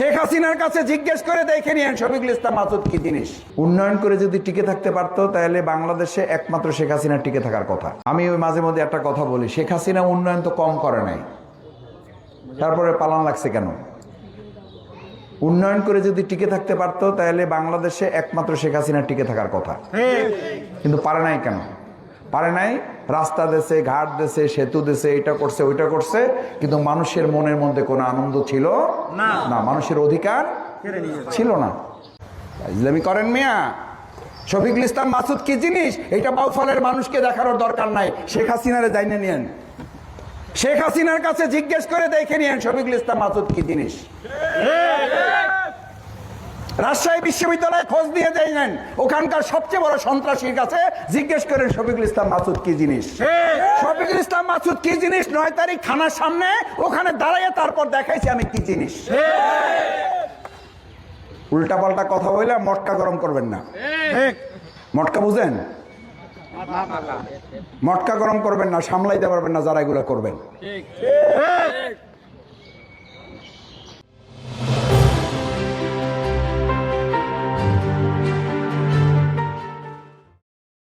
শেখ হাসিনার কাছে জিজ্ঞেস করে দেখে নিয়েন শফিকুল ইসলাম মাসুদ কি জিনিস। উন্নয়ন করে যদি টিকে থাকতে পারতো তাহলে বাংলাদেশে একমাত্র শেখ হাসিনা টিকে থাকার কথা। আমি ওই মাঝে মধ্যে একটা কথা বলি, শেখ হাসিনা উন্নয়ন তো কম করে নাই, তারপরে পালান লাগছে কেন? উন্নয়ন করে যদি টিকে থাকতে পারতো তাহলে বাংলাদেশে একমাত্র শেখ হাসিনা টিকে থাকার কথা, কিন্তু পারে নাই কেন? পারে নাই, রাস্তা দেশে, ঘাট দেশে, সেতু দেশে, এটা করছে ওইটা করছে, কিন্তু মানুষের মনের মধ্যে কোনো আনন্দ ছিল না, মানুষের অধিকার ছিল না। ইসলামী করেন মিয়া, শফিকুল ইসলাম মাসুদ কি জিনিস এটা বাউফলের মানুষকে দেখানোর দরকার নাই, শেখ হাসিনারে জানিয়ে নিয়েন, শেখ হাসিনার কাছে জিজ্ঞেস করে দেখে নিয়েন শফিকুল ইসলাম মাসুদ কি জিনিস। রাজশাহী বিশ্ববিদ্যালয়ে খোঁজ দিয়ে যাইলেন, ওখানকার সবচেয়ে বড় সন্ত্রাসীর কাছে জিজ্ঞেস করেন শফিকুল ইসলাম মাসুদ কি জিনিস। শফিকুল ইসলাম মাসুদ কি জিনিস 9 তারিখ থানার সামনে ওখানে দাঁড়িয়ে তারপর দেখাইছি আমি কি জিনিস। উল্টা পাল্টা কথা বললে মটকা গরম করবেন না। মটকা বুঝেন? মটকা গরম করবেন না, সামলাইতে পারবেন না যারা এগুলো করবেন।